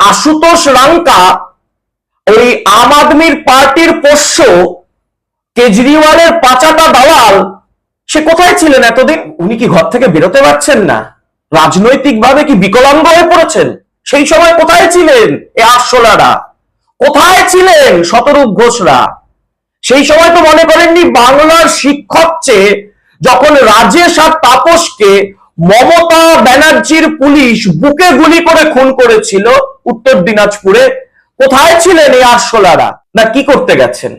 আশুতোষ রাঙ্কা ওই আম আদমির পার্টির পোষ্য কেজরিওয়ালের পাচাটা দালাল, সে কোথায় ছিলেন এতদিন? উনি কি ঘর থেকে বেরোতে পারছেন না? রাজনৈতিকভাবে কি বিকলাঙ্গ হয়ে পড়েছেন? সেই সময় কোথায় ছিলেন এ আরশোলারা? কোথায় ছিলেন শতরূপ ঘোষরা? সেই সময় তো মনে করেননি বাংলার শিক্ষক চেয়ে যখন রাজেশ আর তাপসকে মমতা ব্যানার্জির পুলিশ বুকে গুলি করে খুন করেছিল উত্তর দিনাজপুরে? কোথায় ছিলেন এই আরশোলারা? না কি করতে গেছেন?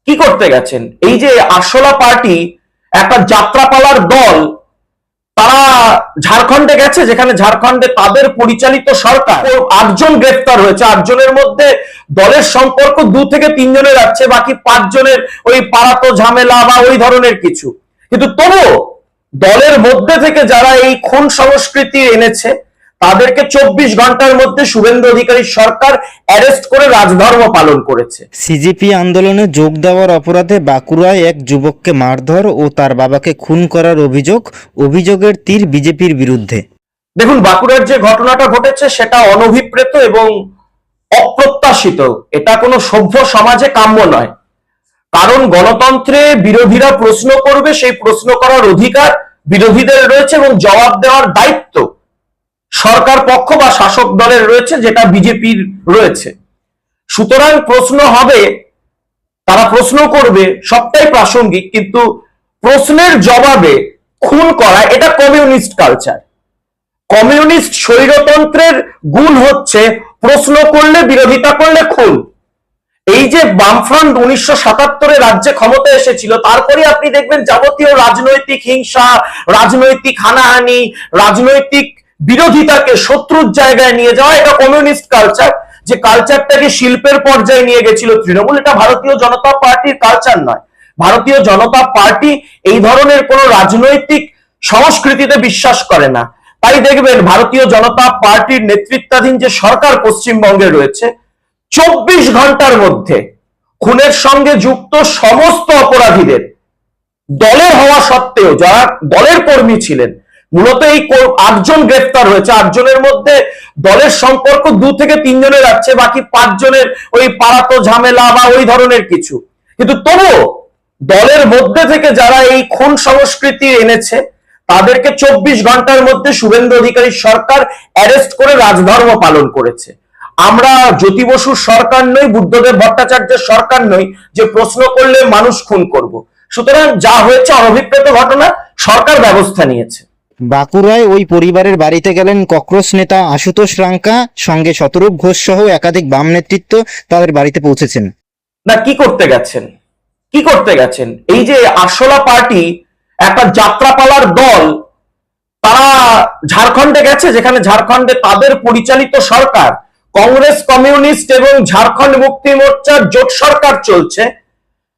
কি করতে গেছেন? এই যে আরশোলা পার্টি একটা যাত্রাপালার দল, তারা ঝাড়খণ্ডে গেছে, যেখানে ঝাড়খণ্ডে তাদের পরিচালিত সরকার। 8 জন গ্রেফতার হয়েছে, 8 জনের মধ্যে দলের সম্পর্ক 2 থেকে 3 জনের আছে, বাকি 5 জনের ওই পাড়াতো ঝামেলা বা ওই ধরনের কিছু। কিন্তু তবুও দলের মধ্যে থেকে যারা এই খুন সংস্কৃতি এনেছে তাদেরকে 24 ঘন্টার মধ্যে শুভেন্দু অধিকারী সরকার অ্যারেস্ট করে রাজধর্ম পালন করেছে। সিজেপি আন্দোলনে যোগ দেওয়ার অপরাধে বাঁকুড়ায় এক যুবককে মারধর ও তার বাবাকে খুন করার অভিযোগের তীর বিজেপির বিরুদ্ধে। দেখুন, বাঁকুড়ার যে ঘটনাটা ঘটেছে সেটা অনভিপ্রেত এবং অপ্রত্যাশিত। এটা কোনো সভ্য সমাজে কাম্য নয়। কারণ গণতন্ত্রে বিরোধীরা প্রশ্ন করবে, সেই প্রশ্ন করার অধিকার বিরোধীদের রয়েছে এবং জবাব দেওয়ার দায়িত্ব সরকার পক্ষ বা শাসক দলের রয়েছে, যেটা বিজেপির রয়েছে। সুতরাং প্রশ্ন হবে, তারা প্রশ্ন করবে, সবটাই প্রাসঙ্গিক, কিন্তু প্রশ্নের জবাবে খুন করা এটা কমিউনিস্ট কালচার। কমিউনিস্ট স্বৈরতন্ত্রের গুণ হচ্ছে প্রশ্ন করলে, বিরোধিতা করলে খুন। এই যে বামফ্রন্ট 1977-এ রাজ্যে ক্ষমতা এসেছিল, তারপরে আপনি দেখবেন যাবতীয় রাজনৈতিক হিংসা, রাজনৈতিক হানাহানি, রাজনৈতিক বিরোধিতাকে শত্রুর জায়গায় নিয়ে যাওয়া, এটা কমিউনিস্ট কালচার। যে কালচারটাকে শিল্পের পর্যায়ে নিয়ে গেছিল তৃণমূল, এটা ভারতীয় জনতা পার্টির কালচার নয়। ভারতীয় জনতা পার্টি এই ধরনের কোন রাজনৈতিক সংস্কৃতিতে বিশ্বাস করে না। তাই দেখবেন ভারতীয় জনতা পার্টির নেতৃত্বাধীন যে সরকার পশ্চিমবঙ্গে রয়েছে, 24 ঘন্টার মধ্যে খুনের সঙ্গে যুক্ত সমস্ত অপরাধীদের, দলের হওয়া সত্ত্বেও যারা দলের কর্মী ছিলেন, মূলত এই 8 জন গ্রেফতার হয়েছে। 8 জনের মধ্যে দলের সম্পর্ক 2 থেকে 3 জনের আছে, বাকি 5 জনের ওই পাড়াতো ঝামেলা বা ওই ধরনের কিছু। কিন্তু তবুও দলের মধ্যে থেকে যারা এই খুন সংস্কৃতি এনেছে তাদেরকে 24 ঘন্টার মধ্যে শুভেন্দু অধিকারী সরকার অ্যারেস্ট করে রাজধর্ম পালন করেছে। আমরা জ্যোতি বসুর সরকার নই, বুদ্ধদেব ভট্টাচার্যের সরকার নই যে প্রশ্ন করলে মানুষ খুন করব। সুতরাং যা হয়েছে অনভিপ্রেত ঘটনা, সরকার ব্যবস্থা নিয়েছে। বাঁকুড়ায় ওই পরিবারের বাড়িতে গেলেন ককরোচ নেতা আশুতোষ রাঙ্কা, সঙ্গে শতরূপ ঘোষ সহ একাধিক বাম নেতৃত্ব তাদের বাড়িতে পৌঁছেছেন। না কি করতে গেছেন? কি করতে গেছেন? এই যে আরশোলা পার্টি একটা যাত্রাপালার দল, তারা ঝাড়খণ্ডে গেছে, যেখানে ঝাড়খণ্ডে তাদের পরিচালিত সরকার, কংগ্রেস, কমিউনিস্ট এবং ঝাড়খণ্ড মুক্তি মোর্চার জোট সরকার চলছে,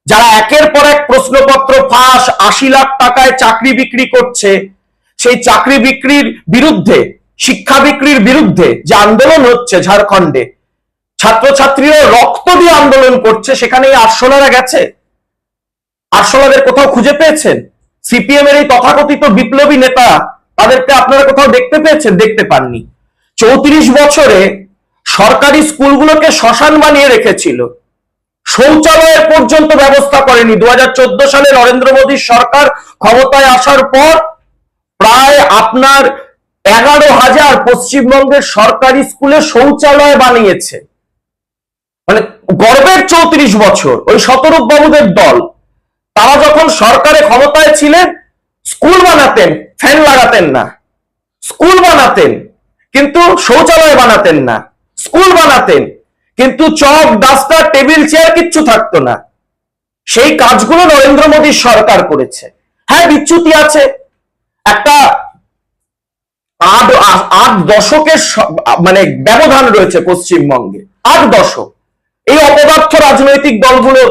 যারা একের পর এক প্রশ্নপত্র ফাঁস, 80 লাখ টাকায় চাকরি বিক্রি করছে। সেই চাকরি বিক্রির বিরুদ্ধে, শিক্ষা বিক্রির বিরুদ্ধে যে আন্দোলন হচ্ছে ঝাড়খণ্ডে, ছাত্রছাত্রীরা রক্ত দিয়ে আন্দোলন করছে, সেখানে এই আরশোলারা গেছে? আরশোলাদের কোথাও খুঁজে পেয়েছেন? সিপিএম এর এই তথাকথিত বিপ্লবী নেতা, তাদেরকে আপনারা কোথাও দেখতে পেয়েছেন? দেখতে পাননি। 34 বছরে সরকারি স্কুলগুলোকে শ্মশান বানিয়ে রেখেছিল, শৌচালয়ের পর্যন্ত ব্যবস্থা করেনি। 2014 সালে নরেন্দ্র মোদীর সরকার ক্ষমতায় আসার পর প্রায় আপনার 11,000 পশ্চিমবঙ্গের সরকারি স্কুলে শৌচালয় বানিয়েছে। মানে গর্বের 34 বছর। ওই শতরূপ বাবুদের দল, তারা যখন সরকারে ক্ষমতায় ছিলেন, স্কুল বানাতেন, ফ্যান লাগাতেন না। স্কুল বানাতেন কিন্তু শৌচালয় বানাতেন না। স্কুল বানাতেন কিন্তু চক, ডাস্টার, টেবিল, চেয়ার কিচ্ছু থাকতো না। সেই কাজগুলো নরেন্দ্র মোদীর সরকার করেছে। হ্যাঁ, বিচ্যুতি আছে। একটা 8 দশকের মানে ব্যবধান রয়েছে পশ্চিমবঙ্গে। 8 দশক এই অপদার্থ রাজনৈতিক দলগুলো,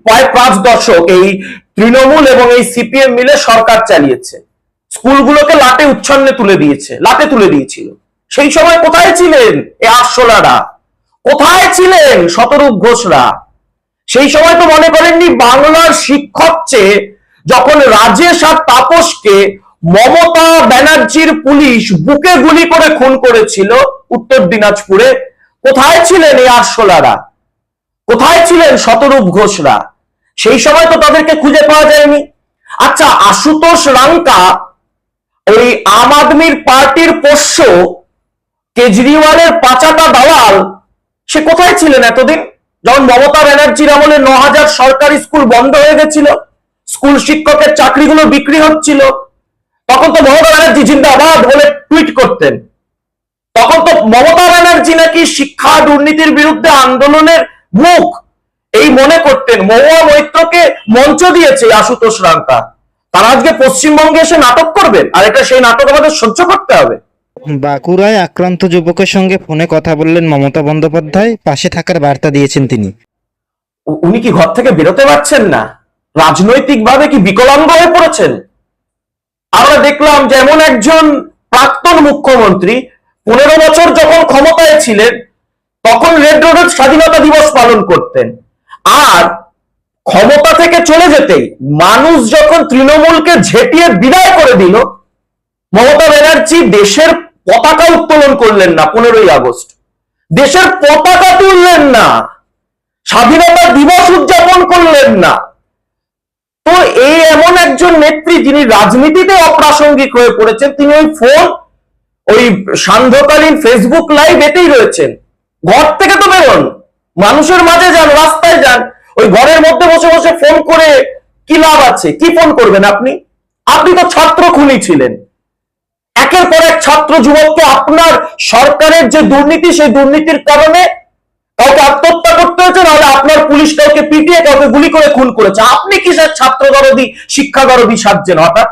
প্রায় 5 দশক এই তৃণমূল এবং এই সিপিএম মিলে সরকার চালিয়েছে। স্কুলগুলোকে লাটে উচ্ছন্নে তুলে দিয়েছে, লাটে তুলে দিয়েছিল। সেই সময় কোথায় ছিলেন এই আরশোলারা? কোথায় ছিলেন শতরূপ ঘোষরা? সেই সময় তো মনে করেননি বাংলার শিক্ষক চেয়ে যখন রাজেশ আর তাপসকে মমতা ব্যানার্জির পুলিশ বুকে গুলি করে খুন করেছিল উত্তর দিনাজপুরে, কোথায় ছিলেন এই আরশোলারা? কোথায় ছিলেন শতরূপ ঘোষরা? সেই সময় তো তাদেরকে খুঁজে পাওয়া যায়নি। আচ্ছা, আশুতোষ রাঙ্কা ওই আম আদমির পার্টির পোষ্য কেজরিওয়ালের পাচাটা দালাল, সে কোথায় ছিলেন এতদিন? যখন মমতা ব্যানার্জির আমলে 9,000 সরকারি স্কুল বন্ধ হয়ে গেছিল, স্কুল শিক্ষকের চাকরিগুলো বিক্রি হচ্ছিল, তখন তো মমতা ব্যানার্জি জিন্দাবাদ বলে টুইট করতেন। তখন তো মমতা ব্যানার্জি নাকি শিক্ষা দুর্নীতির বিরুদ্ধে আন্দোলনের মুখ এই মনে করতেন। মহুয়া মৈত্রকে মঞ্চ দিয়েছে আশুতোষ রাঙ্কা, তারা আজকে পশ্চিমবঙ্গে এসে নাটক করবেন, আর এটা সেই নাটক আমাদের সহ্য করতে হবে। বাঁকুড়ায় আক্রান্ত যুবকের সঙ্গে ফোনে কথা বললেন মমতা বন্দ্যোপাধ্যায়, পাশে থাকার বার্তা দিয়েছেন তিনি। উনি কি ঘর থেকে বেরোতে পারছেন না? রাজনৈতিকভাবে কি বিকলাঙ্গ হয়ে পড়েছেন? আমরা দেখলাম যে এমন একজন প্রাক্তন মুখ্যমন্ত্রী 15 বছর যখন ক্ষমতায় ছিলেন তখন রেড রোডের স্বাধীনতা দিবস পালন করতেন, আর ক্ষমতা থেকে চলে যেতেই মানুষ যখন তৃণমূলকে ঝেঁটিয়ে বিদায় করে দিল, মমতা ব্যানার্জি দেশের পতাকা উত্তোলন করলেন না। 15ই আগস্ট দেশের পতাকা তুললেন না, স্বাধীনতা দিবস উদযাপন করলেন না। তো এই এমন একজন নেত্রী যিনি রাজনীতিতে অপ্রাসঙ্গিক হয়ে পড়েছেন, তিনি ওই ফোন, ওই সান্ধ্যকালীন ফেসবুক লাইভ এতেই রয়েছেন। ঘর থেকে তো বেরোন, মানুষের মাঝে যান, রাস্তায় যান। ওই ঘরের মধ্যে বসে বসে ফোন করে কি লাভ আছে? কি ফোন করবেন আপনি? আপনি তো ছাত্র খুনি ছিলেন। একের পর এক ছাত্র যুবককে আপনার সরকারের যে দুর্নীতি, সেই দুর্নীতির কারণে কাউকে আত্মহত্যা করতে হয়েছে, নাহলে আপনার পুলিশ কাউকে পিটিয়ে কাউকে গুলি করে খুন করেছে। আপনি কিসের ছাত্র দরদি, শিক্ষা দরদি সাজছেন হঠাৎ?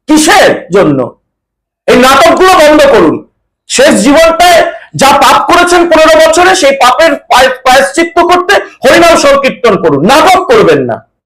কিসের জন্য? এই নাটকগুলো বন্ধ করুন। শেষ জীবনটায় যা পাপ করেছেন 15 বছরে, সেই পাপের প্রায়শ্চিত্ত করতে হরিনাম সংকীর্তন করুন, নাটক করবেন না।